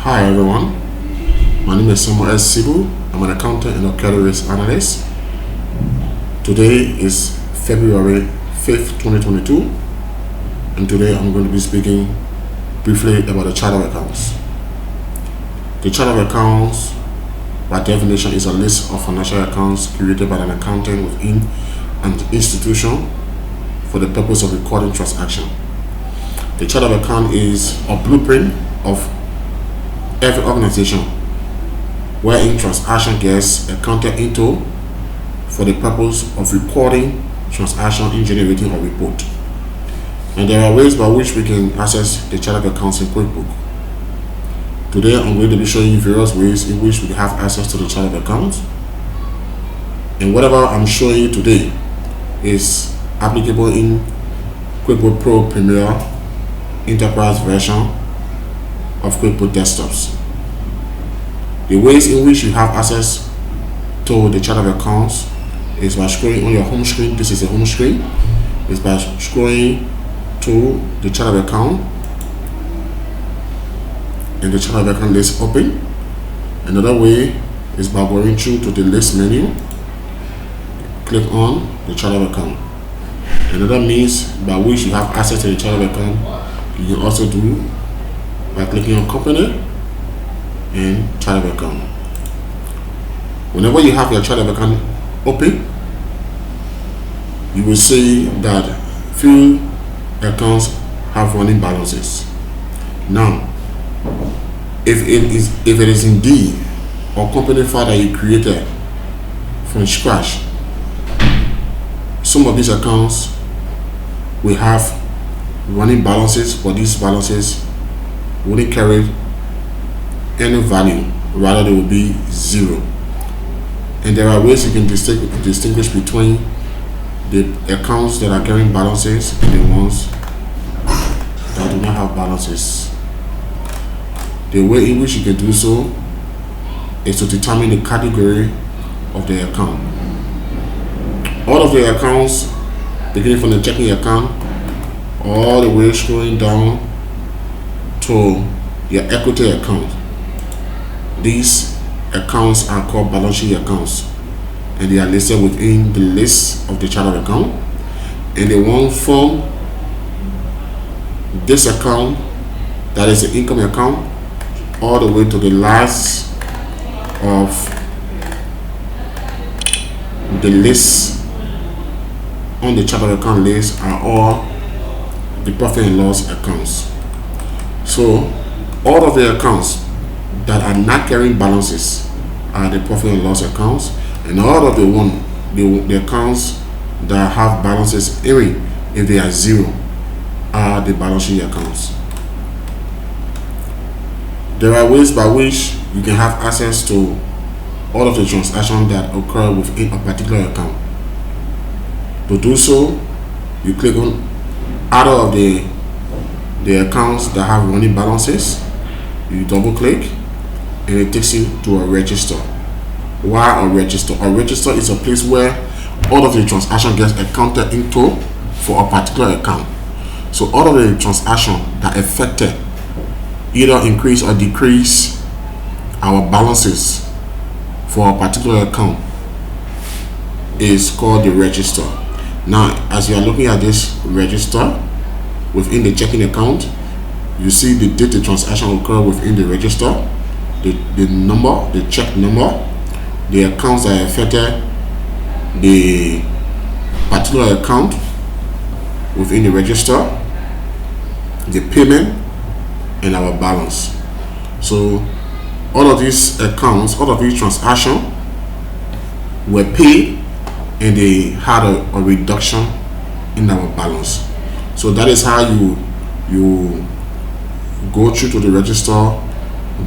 Hi everyone, my name is Samuel S. Sibu. I'm an accountant and a credit risk analyst. Today is February 5th, 2022, and today I'm going to be speaking briefly about the chart of accounts. The chart of accounts, by definition, is a list of financial accounts created by an accountant within an institution for the purpose of recording transaction. The chart of account is a blueprint of every organization wherein transaction gets accounted into for the purpose of recording transaction in generating a report. And there are ways by which we can access the chart of accounts in QuickBooks. Today I'm going to be showing you various ways in which we have access to the chart of accounts, and whatever I'm showing you today is applicable in QuickBooks Pro Premier Enterprise version of QuickBooks Desktops. The ways in which you have access to the chart of accounts is by scrolling on your home screen. This is the home screen. It's by scrolling to the chart of account, and the chart of account list open. Another way is by going through to the list menu, click on the chart of account. Another means by which you have access to the chart of account you can also do by clicking on company and chart of account. Whenever you have your chart of account open, you will see that few accounts have running balances. Now, if it is indeed a company file that you created from scratch, some of these accounts will have running balances, but these balances wouldn't carry any value, rather they will be zero. And there are ways you can distinguish between the accounts that are carrying balances and the ones that do not have balances. The way in which you can do so is to determine the category of the account. All of the accounts, beginning from the checking account all the way scrolling down to your equity account, these accounts are called balance sheet accounts, and they are listed within the list of the chart of account. And they won't from this account, that is the income account, all the way to the last of the list on the chart of account list are all the profit and loss accounts. So all of the accounts that are not carrying balances are the profit and loss accounts, and all of the accounts that have balances, even if they are zero, are the balance sheet accounts. There are ways by which you can have access to all of the transactions that occur within a particular account. To do so, you click on either of the accounts that have running balances, you double click, and it takes you to a register. Why a register? A register is a place where all of the transaction gets accounted into for a particular account. So all of the transactions that affected either increase or decrease our balances for a particular account is called the register. Now, as you are looking at this register within the checking account, you see the date the transaction occurred within the register, the number, the check number, the accounts that affected the particular account within the register, the payment, and our balance. So all of these accounts, all of these transactions were paid, and they had a reduction in our balance. So that is how you go through to the register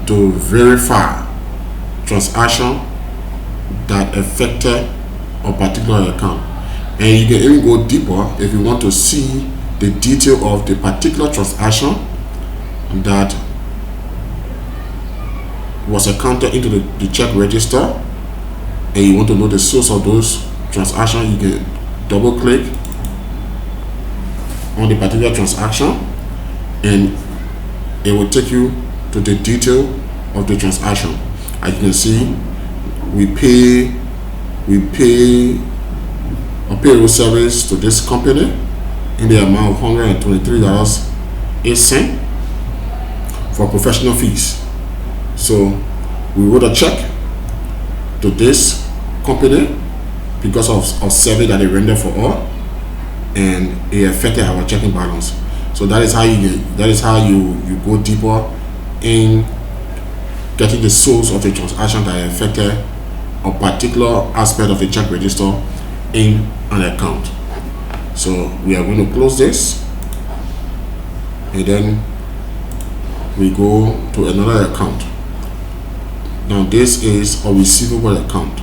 to verify transaction that affected a particular account. And you can even go deeper if you want to see the detail of the particular transaction that was accounted into the check register, and you want to know the source of those transactions. You can double click on the particular transaction, and it will take you to the detail of the transaction. As you can see, we pay a payroll service to this company in the amount of $123.08 for professional fees. So we wrote a check to this company because of service that they render for all, and it affected our checking balance. So that is how you go deeper in getting the source of the transaction that affected a particular aspect of the check register in an account. So we are going to close this, and then we go to another account. Now this is a receivable account.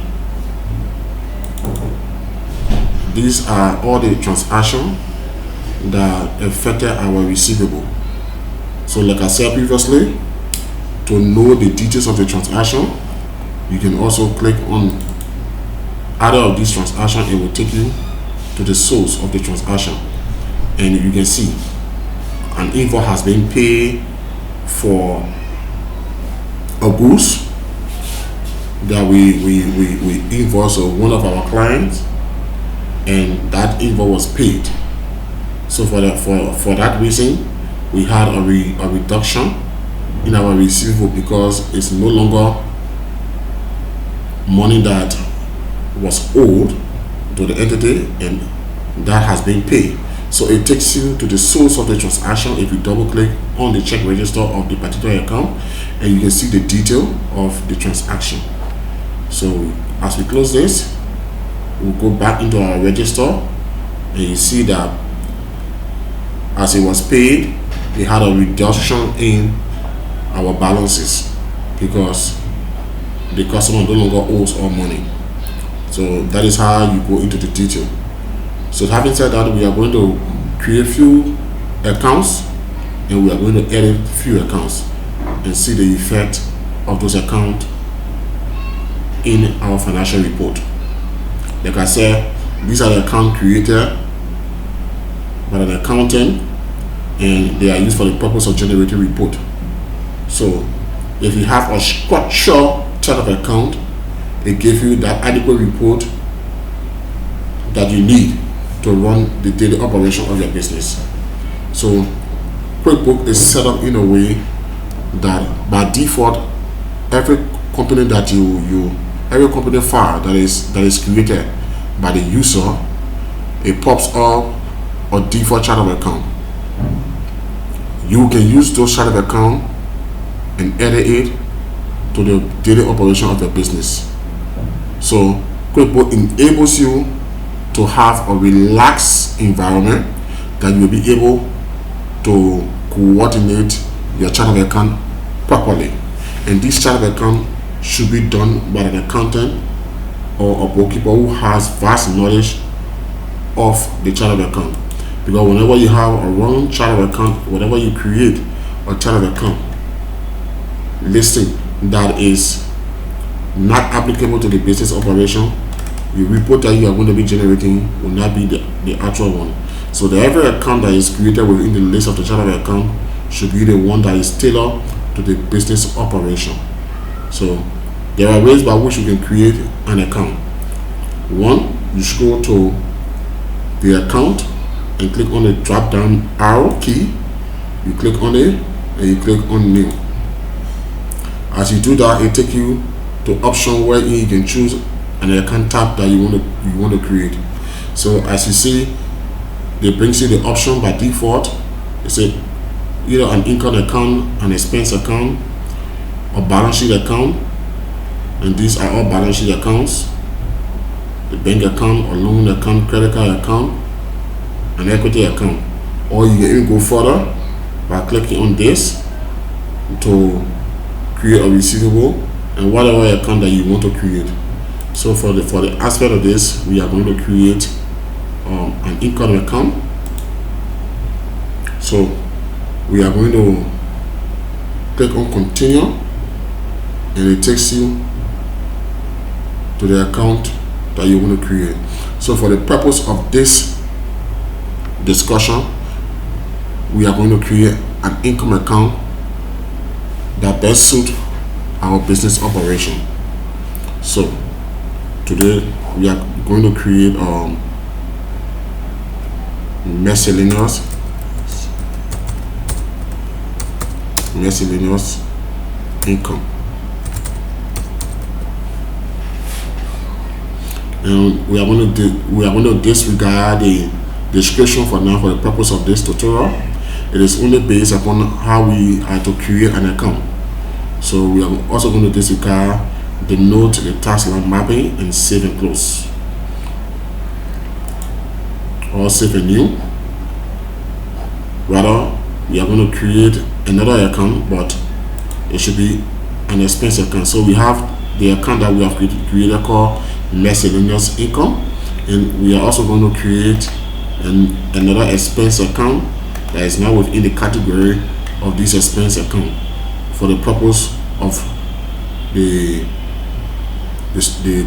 These are all the transactions that affected our receivable. So like I said previously, to know the details of the transaction, you can also click on either of these transactions. It will take you to the source of the transaction, and you can see an invoice has been paid for a goods that we invoice one of our clients, and that invoice was paid. So for that reason, we had a reduction in our receivable because it's no longer money that was owed to the entity, and that has been paid. So it takes you to the source of the transaction. If you double click on the check register of the particular account, and you can see the detail of the transaction. So as we close this, we'll go back into our register, and you see that as it was paid, it had a reduction in our balances because the customer no longer owes all money. So that is how you go into the detail. So having said that, we are going to create few accounts, and we are going to edit few accounts and see the effect of those accounts in our financial report. Like I said, these are the accounts created by an accountant, and they are used for the purpose of generating report. So if you have a structured chart of account, it gives you that adequate report that you need to run the daily operation of your business. So QuickBooks is set up in a way that by default, every company that every company file that is created by the user, it pops up a default chart of account. You can use those chart of account and edit it to the daily operation of your business. So QuickBooks enables you to have a relaxed environment that you will be able to coordinate your chart of account properly. And this chart of account should be done by an accountant or a bookkeeper who has vast knowledge of the chart of account. Because whenever you have a wrong chart of account, whenever you create a chart of account listing that is not applicable to the business operation, the report that you are going to be generating will not be the actual one. So every account that is created within the list of the chart of account should be the one that is tailored to the business operation. So there are ways by which you can create an account. One, you scroll to the account and click on the drop down arrow key. You click on it and you click on new. As you do that, it takes you to option where you can choose an account tab that you want to create. So as you see, it brings you the option by default. It's either an income account, an expense account, a balance sheet account, and these are all balance sheet accounts: the bank account, a loan account, credit card account, an equity account. Or you can even go further by clicking on this to create a receivable and whatever account that you want to create. So for the aspect of this, we are going to create an income account. So we are going to click on continue, and it takes you to the account that you want to create. So for the purpose of this discussion, we are going to create an income account that best suits our business operation. So today we are going to create miscellaneous income, and we are going to disregard the description for now for the purpose of this tutorial. It is only based upon how we are to create an account. So we are also going to disregard the note, the task line mapping, and save and close, or save and new. Rather, we are going to create another account, but it should be an expense account. So we have the account that we have created called miscellaneous income, and we are also going to create another expense account that is now within the category of this expense account for the purpose of the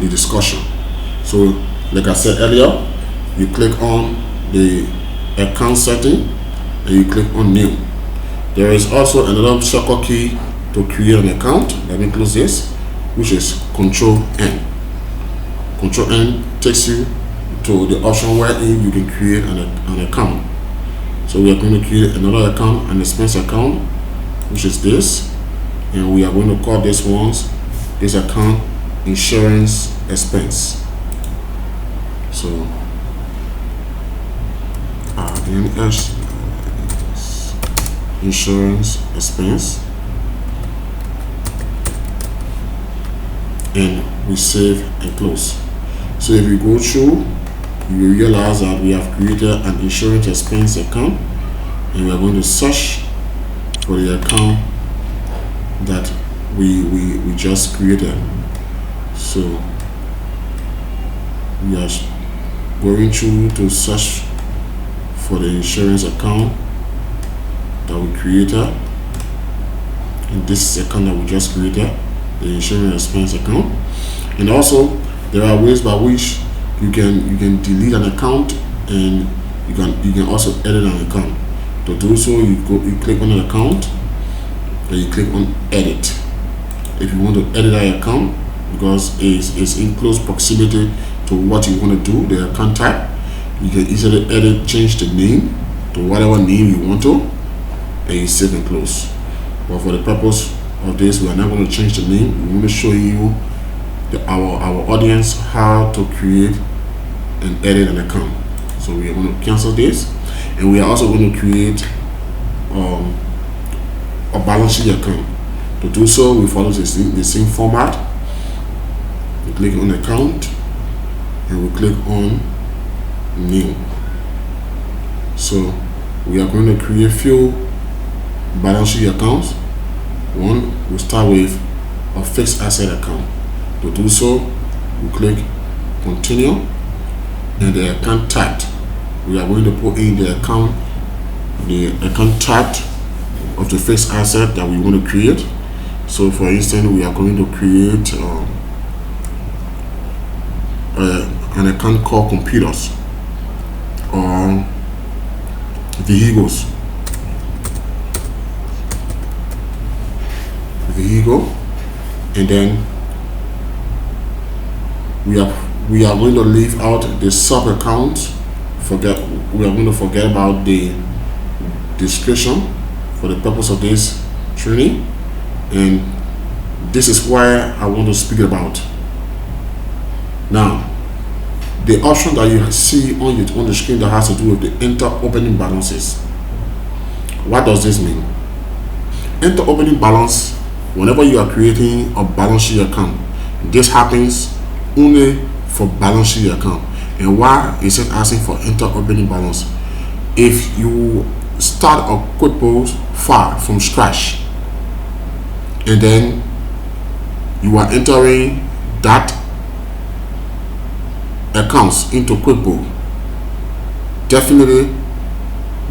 discussion. So like I said earlier, you click on the account setting and you click on new. There is also another shortcut key to create an account. Let me close this, which is Control N. Control N takes you to the option where you can create an account. So we are going to create another account, an expense account, which is this, and we are going to call this account insurance expense. So insurance expense, and we save and close. So if you go through, you realize that we have created an insurance expense account, and we are going to search for the account that we just created. So we are going through to search for the insurance account that we created, and this is the account that we just created, the insurance expense account. And also there are ways by which you can delete an account, and you can also edit an account. To do so, you click on an account and you click on edit. If you want to edit that account because it's in close proximity to what you want to do, the account type, you can easily change the name to whatever name you want to, and you save and close. But for the purpose of this, we are not going to change the name. We want to show you our audience how to create and edit an account. So we are going to cancel this, and we are also going to create a balance sheet account. To do so, we follow the same format. We click on account and we click on new. So we are going to create few balance sheet accounts. One, we start with a fixed asset account. To do so, we click continue, and the account type, we are going to put in the account type of the fixed asset that we want to create. So for instance, we are going to create an account called computers or vehicle, and then we are going to leave out the sub account. We are going to forget about the description for the purpose of this training, and this is where I want to speak about. Now, the option that you see on the screen that has to do with the enter opening balances. What does this mean? Enter opening balance. Whenever you are creating a balance sheet account, this happens only for balance sheet account. And why is it asking for enter opening balance? If you start a QuickBooks file from scratch and then you are entering that accounts into QuickBooks, definitely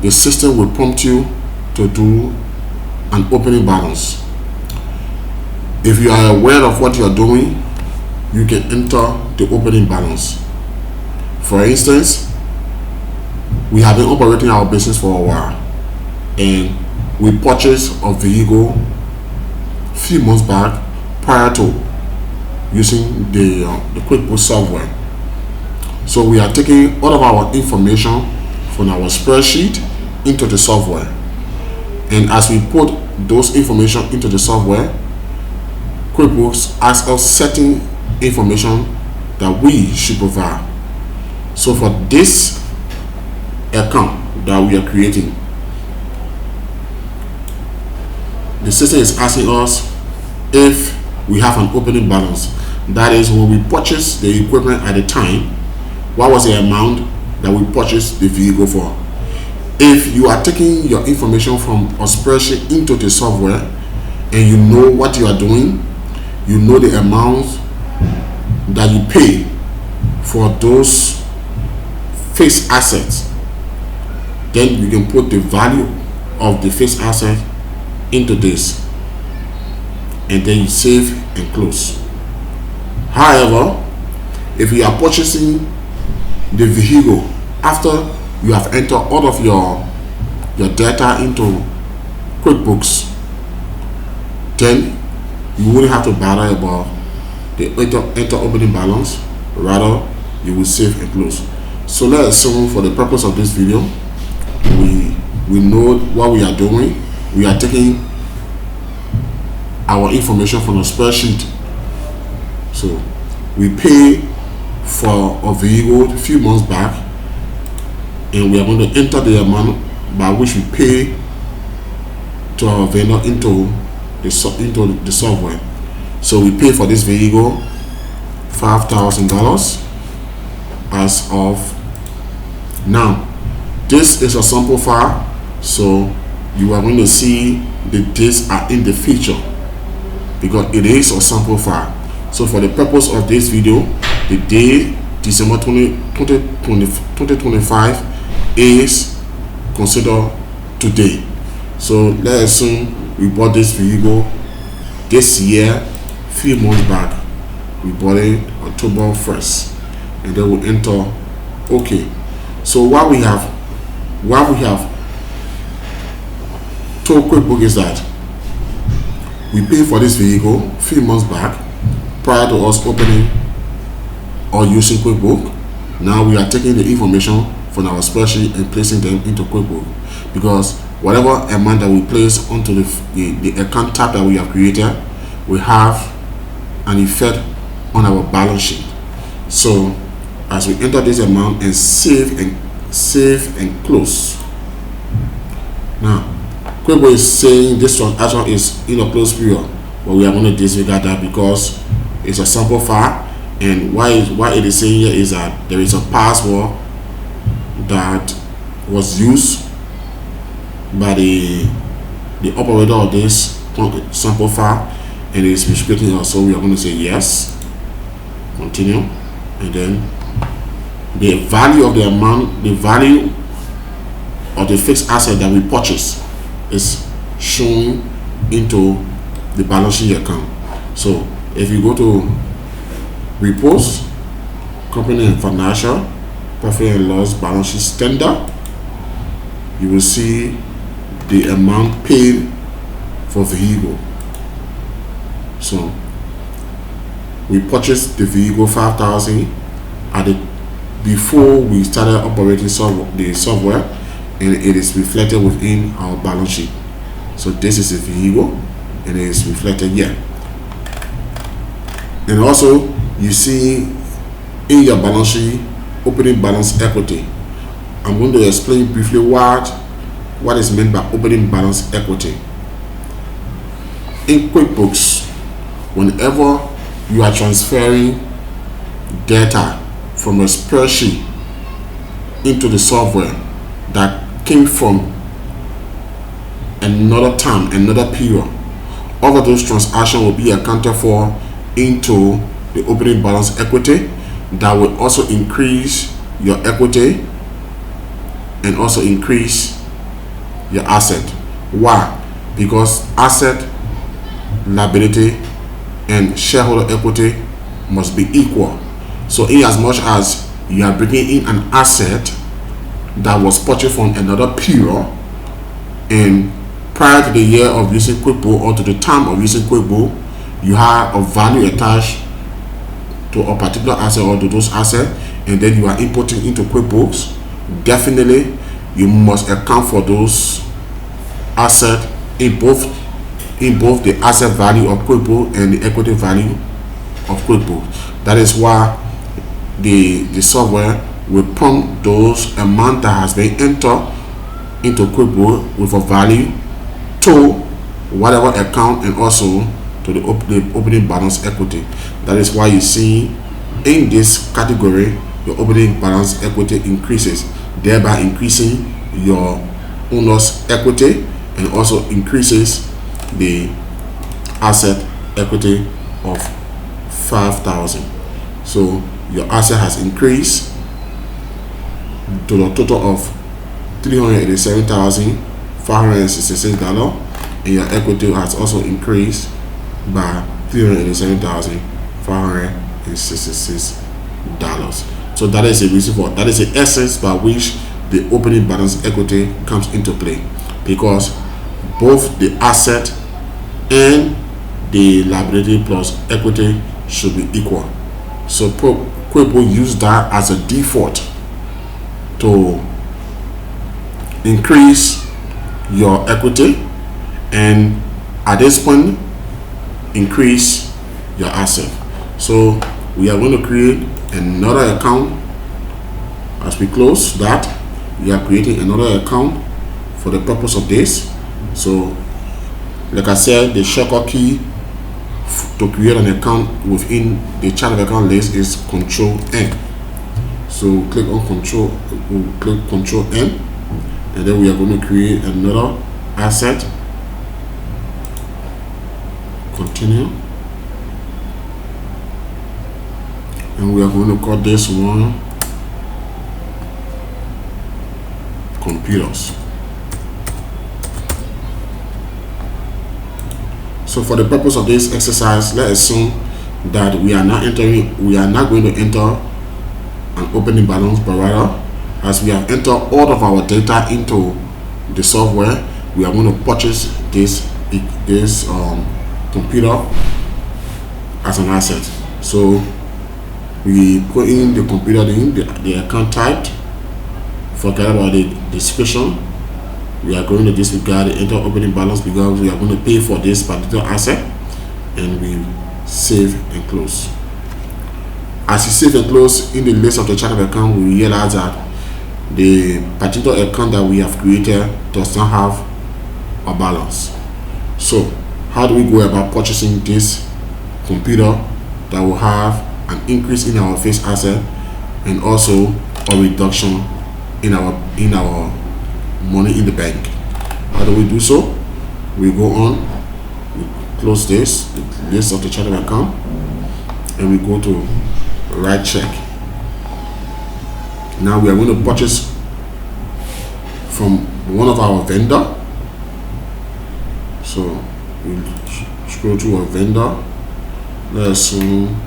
the system will prompt you to do an opening balance. If you are aware of what you are doing, you can enter the opening balance. For instance, we have been operating our business for a while, and we purchased a vehicle a few months back, prior to using the QuickBooks software. So we are taking all of our information from our spreadsheet into the software, and as we put those information into the software, QuickBooks asks us certain information that we should provide. So for this account that we are creating, the system is asking us if we have an opening balance. That is, when we purchased the equipment at the time, what was the amount that we purchased the vehicle for. If you are taking your information from a spreadsheet into the software and you know what you are doing, you know the amount that you pay for those fixed assets, then you can put the value of the fixed asset into this, and then you save and close. However, if you are purchasing the vehicle after you have entered all of your data into QuickBooks, then you wouldn't have to bother about the enter opening balance. Rather, you will save and close. So let's assume for the purpose of this video, we know what we are doing. We are taking our information from a spreadsheet. So we pay for a vehicle a few months back, and we are going to enter the amount by which we pay to our vendor into the software. So we pay for this vehicle $5,000 as of now. This is a sample file, so you are going to see the dates are in the feature because it is a sample file. So for the purpose of this video, the day December 2025 is considered today. So let's assume we bought this vehicle this year, few months back. We bought it October 1st, and then we enter OK. So what we have told QuickBooks is that we paid for this vehicle a few months back prior to us opening or using QuickBooks. Now we are taking the information from our spreadsheet and placing them into QuickBooks, because whatever amount that we place onto the account tab that we have created will have an effect on our balance sheet. So as we enter this amount and save and close, now QuickBooks is saying this transaction is in a closed period, but we are going to disregard that because it's a sample file. And why it is saying here is that there is a password that was used by the operator of this sample file, and it is restricting us. So we are going to say yes, continue, and then the value of the amount, the value of the fixed asset that we purchased is shown into the balance sheet account. So if you go to reports, company and financial, profit and loss, balance sheet standard, you will see the amount paid for vehicle. So we purchased the vehicle $5,000 before we started operating the software, and it is reflected within our balance sheet. So this is a vehicle and it is reflected here. And also you see in your balance sheet opening balance equity. I'm going to explain briefly what is meant by opening balance equity. In QuickBooks, whenever you are transferring data from a spreadsheet into the software that came from another time, another period, all of those transactions will be accounted for into the opening balance equity. That will also increase your equity and also increase your asset. Why? Because asset, liability, and shareholder equity must be equal. So in as much as you are bringing in an asset that was purchased from another period, and prior to the year of using QuickBooks or to the time of using QuickBooks, you have a value attached to a particular asset or to those assets, and then you are importing into QuickBooks, definitely you must account for those assets in both the asset value of QuickBooks and the equity value of QuickBooks. That is why the software will prompt those amount that has been entered into QuickBooks with a value to whatever account and also to the opening balance equity. That is why you see in this category your opening balance equity increases, thereby increasing your owner's equity and also increases the asset equity of 5,000. So your asset has increased to the total of $387,566, and your equity has also increased by $387,566. So that is the reason for that is the essence by which the opening balance equity comes into play, because both the asset and the liability plus equity should be equal. So QuickBooks use that as a default to increase your equity, and at this point increase your asset. So we are going to create another account. As we close that, we are creating another account for the purpose of this. So like I said, the shortcut key to create an account within the chart of account list is Control N. So click on Control N, and then we are going to create another asset. Continue, and we are going to call this one computers. So for the purpose of this exercise, let's assume that we are not going to enter an opening balance, but rather, as we have entered all of our data into the software, we are going to purchase this computer as an asset. So we put in the computer name, the account type, forget about the description. We are going to disregard the enter opening balance because we are going to pay for this particular asset, and we save and close. As you save and close in the list of the chart of account, we realize that the particular account that we have created does not have a balance. So how do we go about purchasing this computer that will have an increase in our fixed asset and also a reduction in our money in the bank? How do we do so? We go on, we close this list of the chart of account, and we go to write check. Now we are going to purchase from one of our vendor. So we scroll to a vendor. Let's assume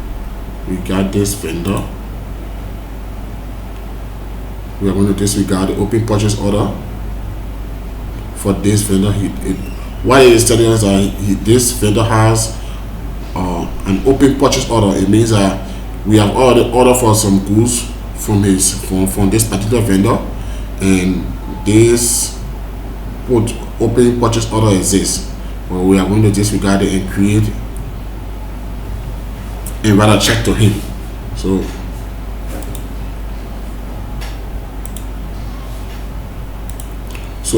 we got this vendor. We are going to disregard the open purchase order for this vendor. What it is telling us that this vendor has an open purchase order. It means that we have already ordered for some goods from this particular vendor, and this open purchase order exists. But we are going to disregard it and create and write a check to him. So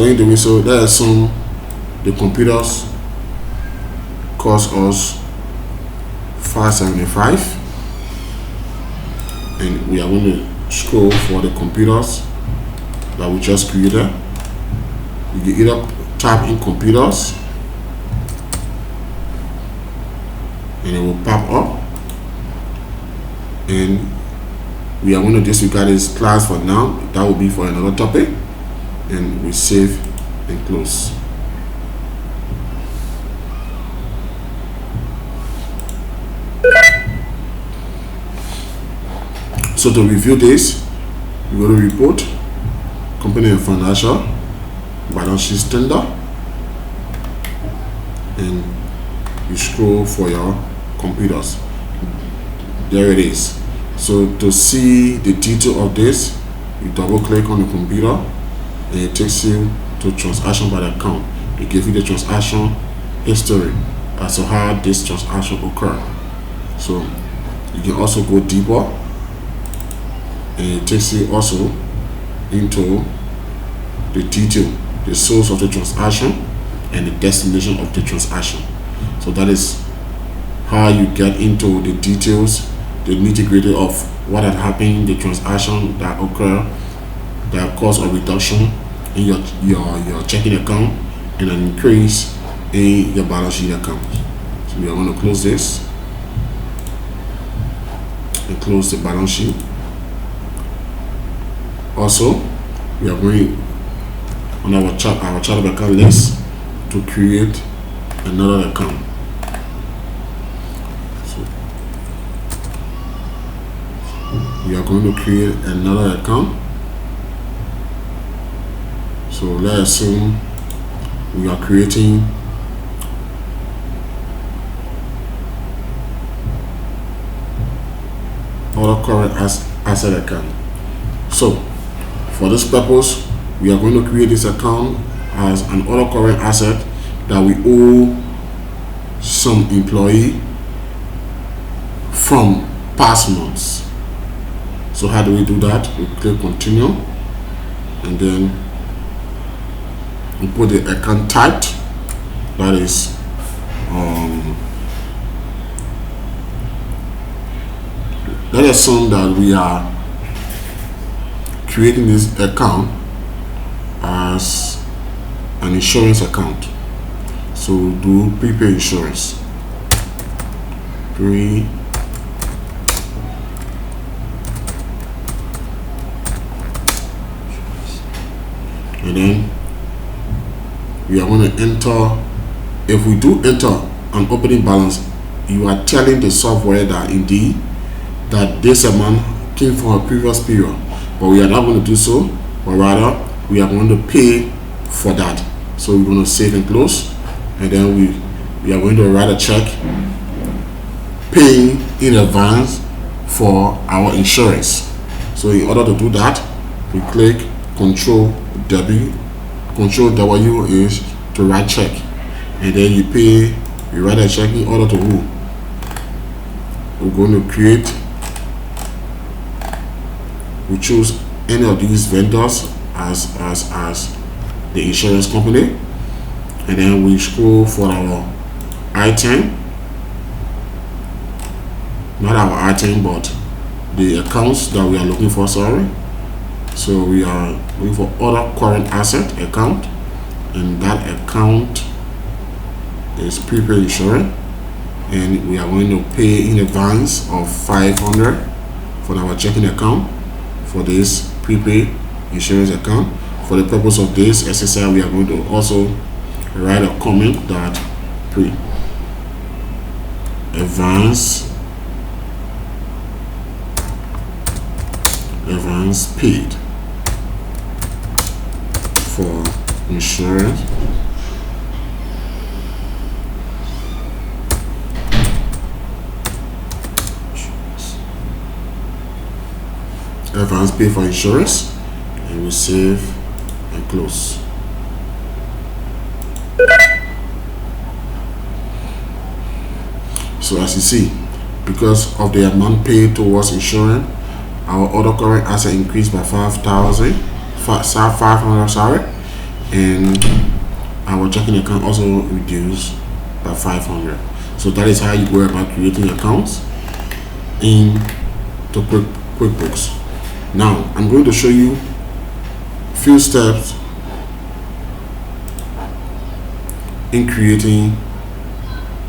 in doing so, let's assume the computers cost us $575, and we are going to scroll for the computers that we just created. You can either type in computers and it will pop up, and we are going to disregard this class for now. That will be for another topic, and we save and close. So to review this, we go to report, company and financial, balance sheet standard, and you scroll for your computers. There it is. So to see the detail of this, you double click on the computer and it takes you to transaction by the account. It gives you the transaction history as to how this transaction occurred. So you can also go deeper and it takes you also into the detail, the source of the transaction and the destination of the transaction. So that is how you get into the details, the nitty-gritty of what had happened, the transaction that occurred that caused a reduction in your checking account and an increase in your balance sheet account. So we are going to close this and close the balance sheet. Also, we are going on our chart of account list to create another account. So we are going to create another account. So let's assume we are creating other current asset account. So for this purpose, we are going to create this account as an other current asset that we owe some employee from past months. So how do we do that? We click continue and then we put the account type, that is let's assume that we are creating this account as an insurance account. So do prepaid insurance. And then we are going to enter. If we do enter an opening balance, you are telling the software that indeed that this amount came from a previous period, but we are not going to do so, but rather we are going to pay for that. So we're going to save and close, and then we are going to write a check paying in advance for our insurance. So in order to do that, we click Control W. Control W is to write check, and then you write a check in order to who? We're going to create. We choose any of these vendors as the insurance company, and then we scroll for our item, not our item but the accounts that we are looking for, sorry. So we are looking for other current asset account, and that account is prepaid insurance, and we are going to pay in advance of 500 for our checking account for this prepaid insurance account. For the purpose of this exercise, we are going to also write a comment that advance paid for insurance advance pay for insurance, and we save and close. So as you see, because of the amount paid towards insurance, our other current asset increased by 500, sorry, and our checking account also reduced by 500. So that is how you go about creating accounts in the QuickBooks. Now I'm going to show you a few steps in creating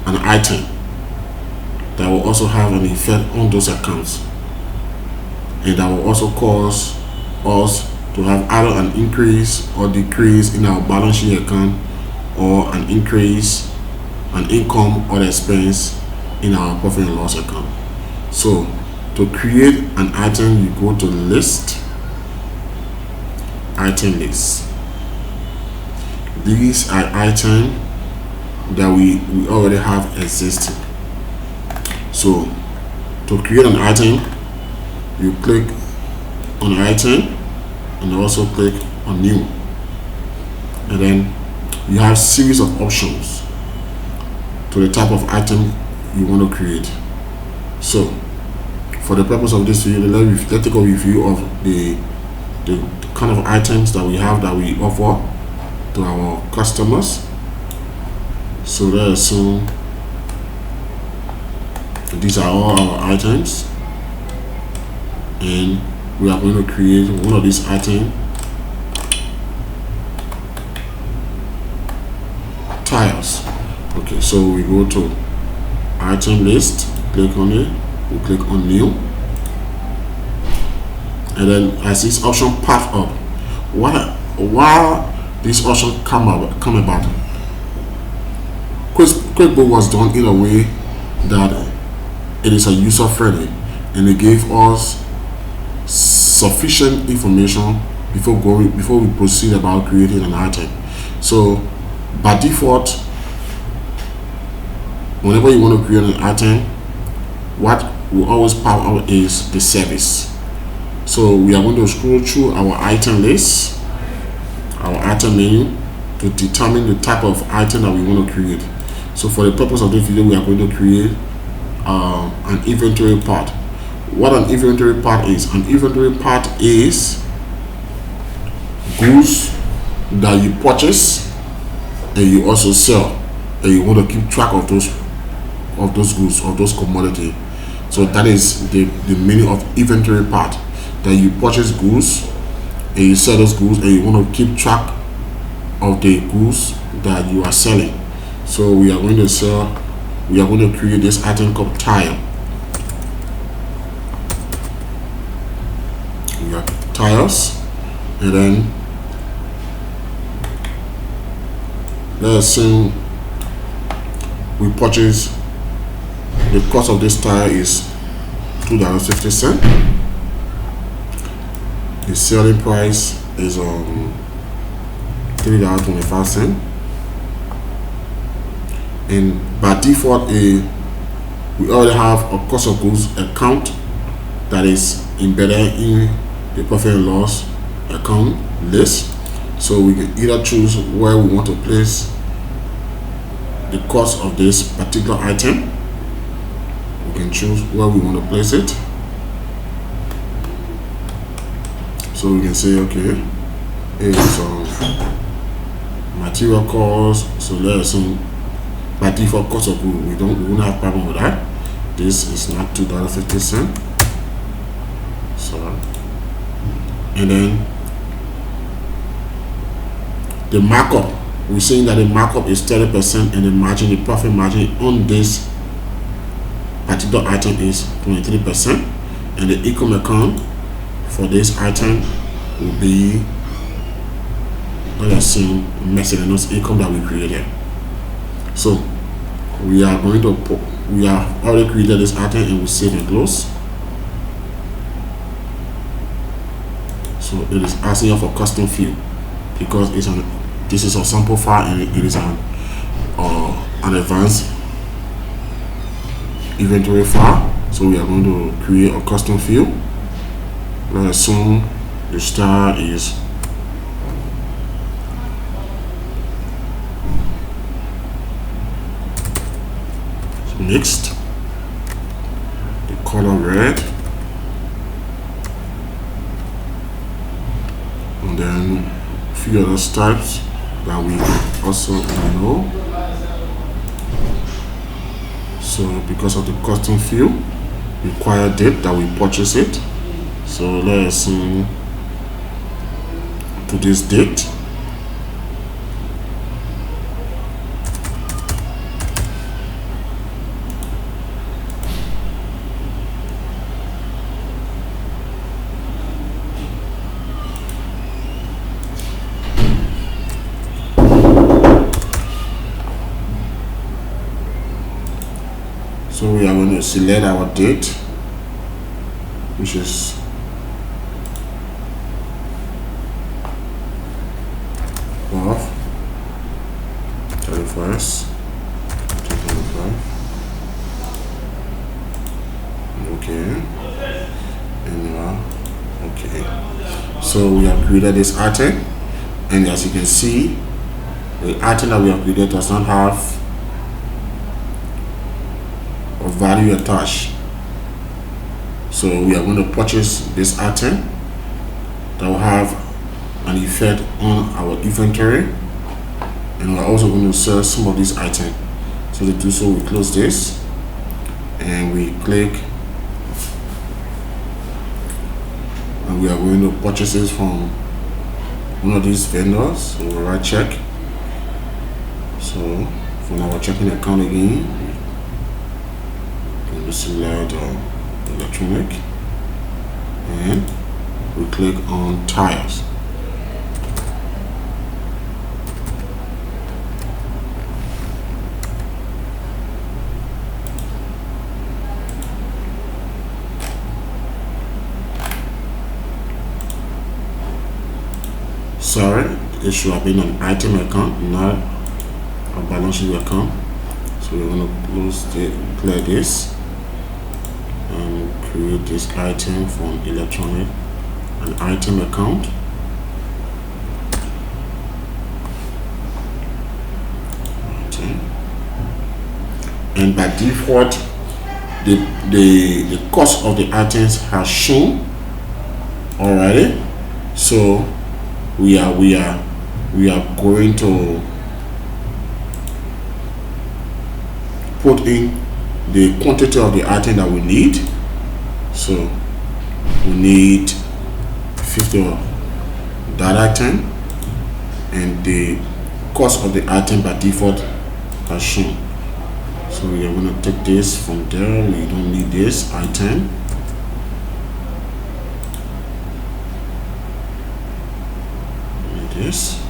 an item that will also have an effect on those accounts, and that will also cause us to have either an increase or decrease in our balance sheet account, or an increase, an income or expense in our profit and loss account. So to create an item, you go to list, item list. These are items that we already have existing. So to create an item, you click on item and also click on new, and then you have series of options to the type of item you want to create. So for the purpose of this video, let's take a review of the kind of items that we have that we offer to our customers. So let's assume these are all our items, and we are going to create one of these items, tiles. Okay, so we go to item list, click on it, we click on new, and then as this option pop up, while this option come about, QuickBooks was done in a way that it is a user friendly, and it gave us sufficient information before we proceed about creating an item. So by default, whenever you want to create an item, what will always pop out is the service. So we are going to scroll through our item list, our item menu, to determine the type of item that we want to create. So for the purpose of this video, we are going to create an inventory part. What an inventory part is? An inventory part is goods that you purchase and you also sell, and you want to keep track of those goods, of those commodities. So that is the meaning of inventory part, that you purchase goods and you sell those goods, and you want to keep track of the goods that you are selling. So we are going to create this item called tile. We got tiles, and then let's assume we purchase, the cost of this tile is $2.50. The selling price is $3.25, and by default we already have a cost of goods account that is embedded in the profit and loss account list. So we can either choose where we want to place the cost of this particular item. We can choose where we want to place it. So we can say, okay, it's material cost. So let's assume by default cost of goods, we won't have problem with that. This is not $2.50. So, and then the markup, we're saying that the markup is 30%, and the profit margin on this particular item is 23%, and the income account for this item will be, let's assume, miscellaneous income that we created. So we have already created this item, and we save and close. So it is asking for custom field because this is a sample file, and it is an advanced inventory file. So we are going to create a custom field. Let's assume the style is mixed, the color red, and then a few other types that we also know. So because of the custom field, required date that we purchase it. So let's today's date. So we are going to select our date, which is of 31st. Okay. And okay. So we have created this item, and as you can see, the item that we have created does not have a value attached. So we are going to purchase this item that will have an effect on our inventory, and we're also going to sell some of these items. So to do so, we close this and we click, and we are going to purchase this from one of these vendors. So we'll right check. So from our checking account again, we're going to select electronic, and we click on tires. Sorry, it should have been an item account, not a balance sheet account. So we're going to clear this and create this item from electronic, an item account. And by default, the cost of the items has shown already. So we are going to put in the quantity of the item that we need. So we need 50 of that item, and the cost of the item by default has shown. So we are going to take this from there. We don't need this item. This.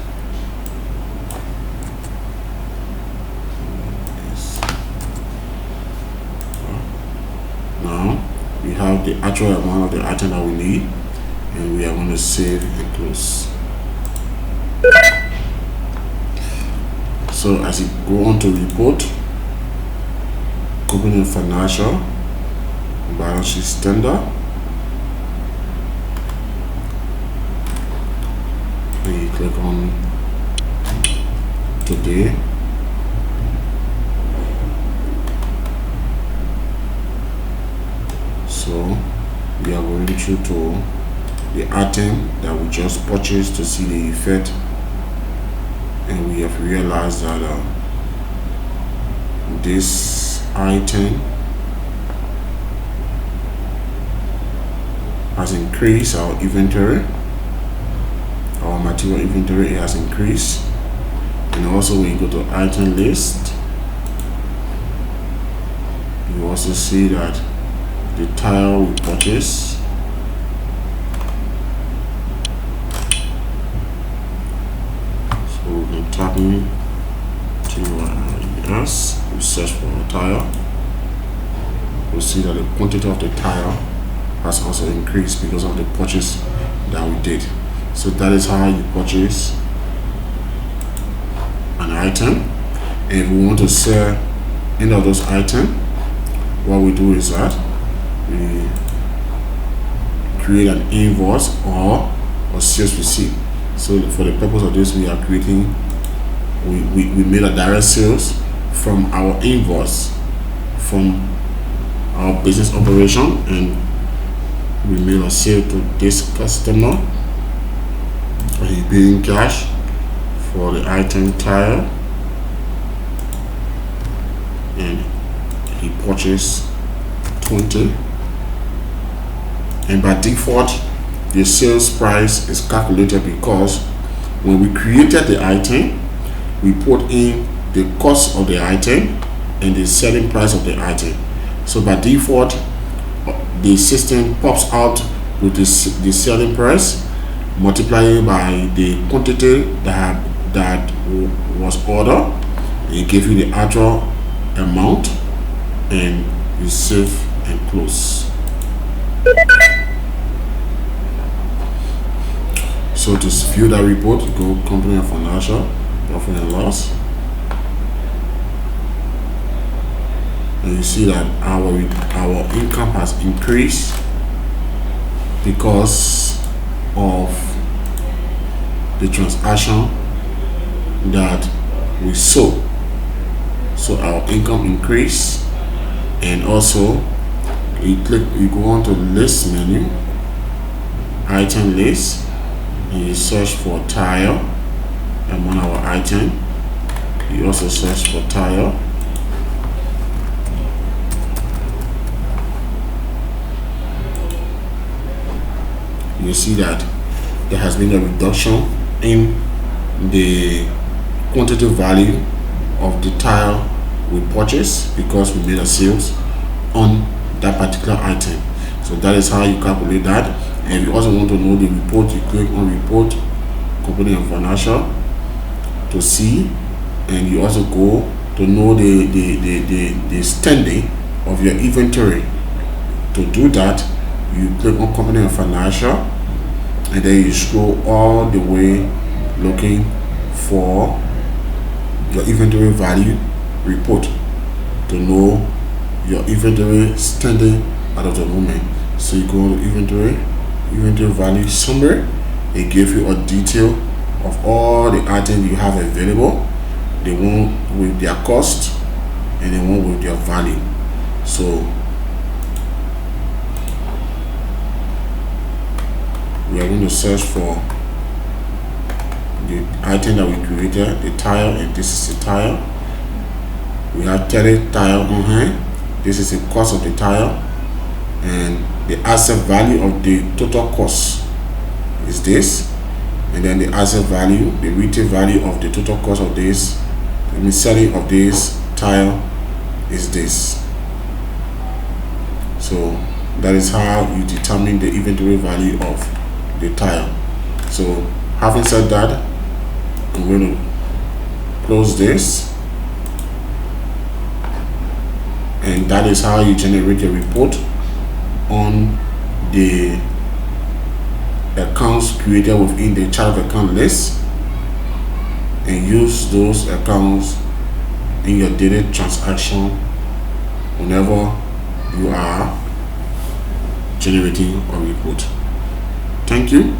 Now we have the actual amount of the item that we need, and we are going to save and close. So as you go on to report, company financial, balance sheet standard, and you click on today. So we are going through to the item that we just purchased to see the effect, and we have realized that this item has increased our inventory. Our material inventory has increased, and also when you go to item list, you also see that the tire we purchased so we can tap in to yes, we search for a tire. We'll see that the quantity of the tire has also increased because of the purchase that we did. So that is how you purchase an item. And if we want to sell any of those items, what we do is that we create an invoice or a sales receipt. So for the purpose of this, we are creating, we made a direct sales from our invoice from our business operation, and we made a sale to this customer. He paying cash for the item tire, and he purchased 20, and by default the sales price is calculated because when we created the item, we put in the cost of the item and the selling price of the item. So by default the system pops out with the selling price multiplied by the quantity that was ordered. It gives you the actual amount, and you save and close. So to view that report, go company and financial, profit and loss, and you see that our income has increased because of the transaction that we saw. So our income increased. And also you go on to list menu, item list, and you search for tile among our item. You also search for tile. You see that there has been a reduction in the quantity value of the tile we purchased because we made a sales on that particular item. So that is how you calculate that. And if you also want to know the report, you click on report, company and financial to see, and you also go to know the standing of your inventory. To do that, you click on company and financial, and then you scroll all the way looking for your inventory value report to know your inventory standing out of the moment. So you go to inventory value summary. It gives you a detail of all the items you have available, the one with their cost and the one with their value. So we are going to search for the item that we created, the tile, and this is the tile. We have 30 tile on hand. This is the cost of the tile, and the asset value of the total cost is this, and then the asset value, the retail value of the total cost of this, the selling of this tile is this. So that is how you determine the inventory value of the tile. So having said that, I'm going to close this, and that is how you generate a report on the accounts created within the chart of account list, and use those accounts in your daily transaction whenever you are generating a report. Thank you.